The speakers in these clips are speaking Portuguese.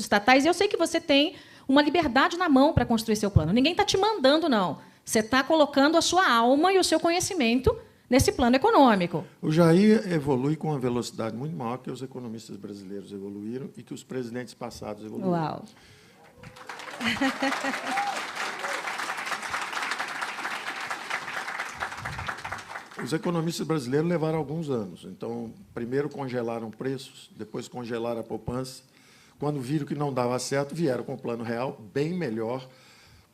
estatais, e eu sei que você tem uma liberdade na mão para construir seu plano. Ninguém está te mandando, não. Você está colocando a sua alma e o seu conhecimento nesse plano econômico. O Jair evolui com uma velocidade muito maior que os economistas brasileiros evoluíram e que os presidentes passados evoluíram. Uau! Os economistas brasileiros levaram alguns anos. Então, primeiro congelaram preços, depois congelaram a poupança. Quando viram que não dava certo, vieram com o plano real bem melhor,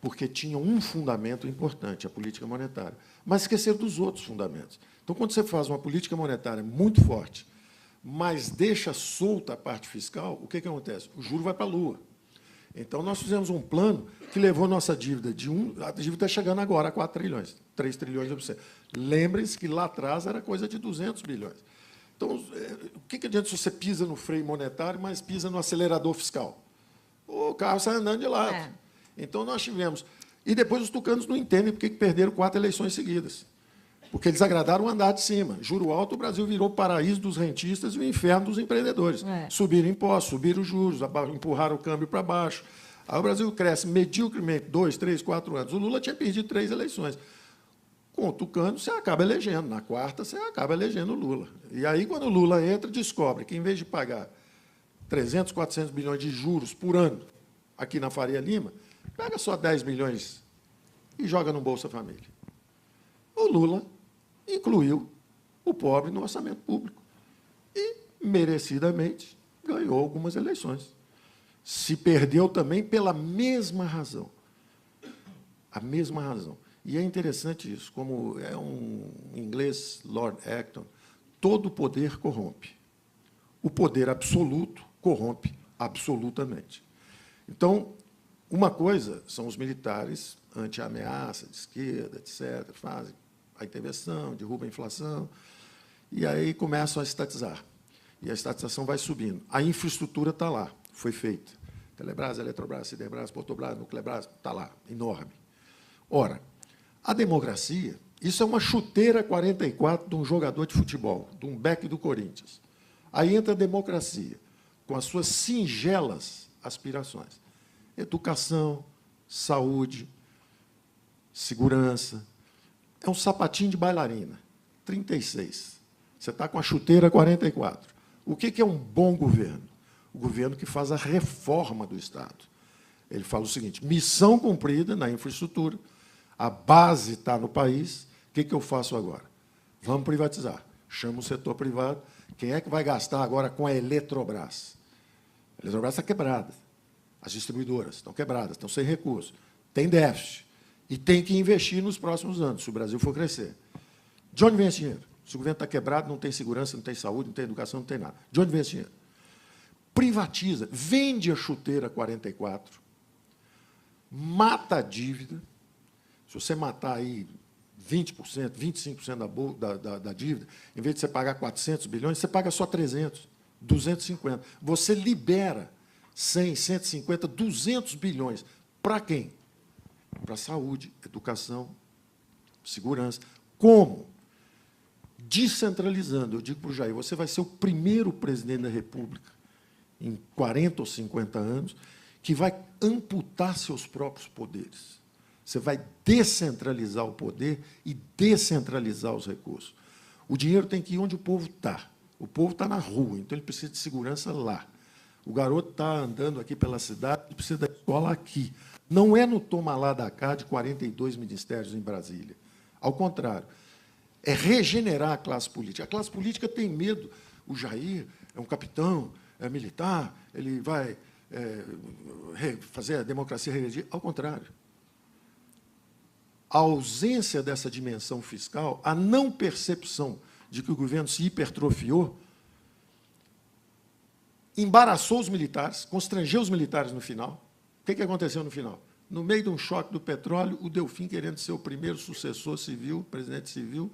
porque tinha um fundamento importante, a política monetária. Mas esqueceram dos outros fundamentos. Então, quando você faz uma política monetária muito forte, mas deixa solta a parte fiscal, o que acontece? O juro vai para a lua. Então, nós fizemos um plano que levou nossa dívida a dívida está chegando agora a 4 trilhões, 3 trilhões de %. Lembrem-se que lá atrás era coisa de 200 bilhões. Então, o que adianta se você pisa no freio monetário, mas pisa no acelerador fiscal? O carro sai andando de lado. É. Então, nós tivemos... E depois os tucanos não entendem por que perderam 4 eleições seguidas. Porque eles agradaram o andar de cima. Juro alto, o Brasil virou o paraíso dos rentistas e o inferno dos empreendedores. É. Subiram impostos, subiram os juros, empurraram o câmbio para baixo. Aí o Brasil cresce mediocremente 2, 3, 4 anos. O Lula tinha perdido 3 eleições. Com o tucano, você acaba elegendo. Na quarta, você acaba elegendo o Lula. E aí, quando o Lula entra, descobre que, em vez de pagar 300, 400 bilhões de juros por ano aqui na Faria Lima, pega só 10 milhões e joga no Bolsa Família. O Lula incluiu o pobre no orçamento público e, merecidamente, ganhou algumas eleições. Se perdeu também pela mesma razão. A mesma razão. E é interessante isso, como é um inglês, Lord Acton, todo poder corrompe. O poder absoluto corrompe absolutamente. Então, uma coisa são os militares anti-ameaça, de esquerda, etc., fazem a intervenção, derrubam a inflação, e aí começam a estatizar. E a estatização vai subindo. A infraestrutura está lá, foi feita. Telebrás, Eletrobras, Siderbras, Portobras, Nuclebras, está lá, enorme. Ora, a democracia, isso é uma chuteira 44 de um jogador de futebol, de um back do Corinthians. Aí entra a democracia, com as suas singelas aspirações. Educação, saúde, segurança. É um sapatinho de bailarina, 36. Você está com a chuteira 44. O que é um bom governo? O governo que faz a reforma do Estado. Ele fala o seguinte, missão cumprida na infraestrutura, a base está no país, o que eu faço agora? Vamos privatizar. Chama o setor privado. Quem é que vai gastar agora com a Eletrobras? A Eletrobras está quebrada. As distribuidoras estão quebradas, estão sem recursos. Tem déficit. E tem que investir nos próximos anos, se o Brasil for crescer. De onde vem esse dinheiro? Se o governo está quebrado, não tem segurança, não tem saúde, não tem educação, não tem nada. De onde vem esse dinheiro? Privatiza, vende a chuteira 44, mata a dívida. Se você matar aí 20%, 25% da dívida, em vez de você pagar 400 bilhões, você paga só 300, 250. Você libera 100, 150, 200 bilhões. Para quem? Para saúde, educação, segurança. Como? Descentralizando. Eu digo para o Jair, você vai ser o primeiro presidente da República, em 40 ou 50 anos, que vai amputar seus próprios poderes. Você vai descentralizar o poder e descentralizar os recursos. O dinheiro tem que ir onde o povo está. O povo está na rua, então ele precisa de segurança lá. O garoto está andando aqui pela cidade, ele precisa da escola aqui. Não é no toma lá da cá de 42 ministérios em Brasília. Ao contrário, é regenerar a classe política. A classe política tem medo. O Jair é um capitão, é militar, ele vai fazer a democracia regredir. Ao contrário. A ausência dessa dimensão fiscal, a não percepção de que o governo se hipertrofiou, embaraçou os militares, constrangeu os militares no final. O que aconteceu no final? No meio de um choque do petróleo, o Delfim, querendo ser o primeiro sucessor civil, presidente civil,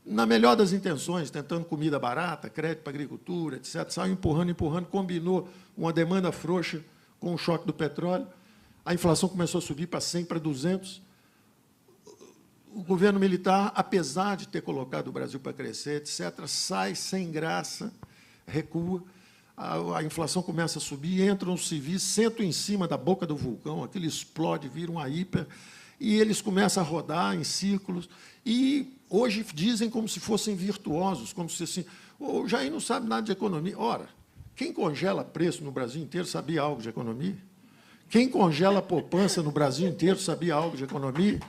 na melhor das intenções, tentando comida barata, crédito para a agricultura, etc., saiu empurrando, combinou uma demanda frouxa com o choque do petróleo, a inflação começou a subir para 100, para 200. O governo militar, apesar de ter colocado o Brasil para crescer, etc., sai sem graça, recua. a inflação começa a subir, entram os civis, sentam em cima da boca do vulcão, aquilo explode, vira uma hiper, e eles começam a rodar em círculos, e hoje dizem como se fossem virtuosos, como se assim, o Jair não sabe nada de economia. Ora, quem congela preço no Brasil inteiro sabia algo de economia? Quem congela a poupança no Brasil inteiro sabia algo de economia?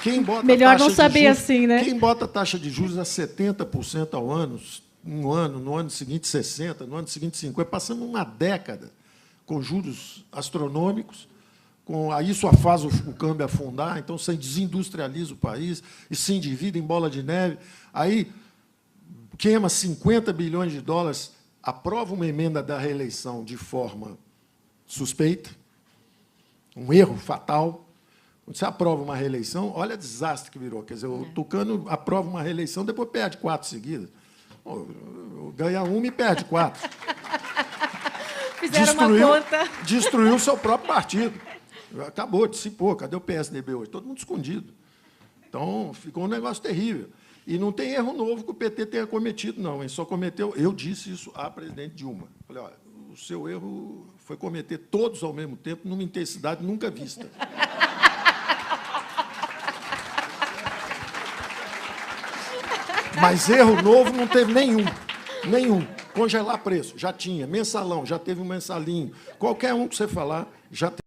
Quem bota Melhor não saber juros, assim, né? Quem bota a taxa de juros a 70% ao ano, no ano seguinte 60%, no ano seguinte 50%, passando uma década com juros astronômicos, isso faz o câmbio afundar, então você desindustrializa o país e se endivida em bola de neve, aí queima 50 bilhões de dólares, aprova uma emenda da reeleição de forma suspeita, um erro fatal. Quando você aprova uma reeleição, olha o desastre que virou. Quer dizer, o Tucano aprova uma reeleição, depois perde 4 seguidas. Ganha uma e perde 4. Fizeram uma conta. Destruiu o seu próprio partido. Acabou, dissipou. Cadê o PSDB hoje? Todo mundo escondido. Então, ficou um negócio terrível. E não tem erro novo que o PT tenha cometido, não. Ele só cometeu... Eu disse isso à presidente Dilma. Falei, olha, o seu erro foi cometer todos ao mesmo tempo, numa intensidade nunca vista. Mas erro novo não teve nenhum. Nenhum. Congelar preço, já tinha. Mensalão, já teve um mensalinho. Qualquer um que você falar, já teve.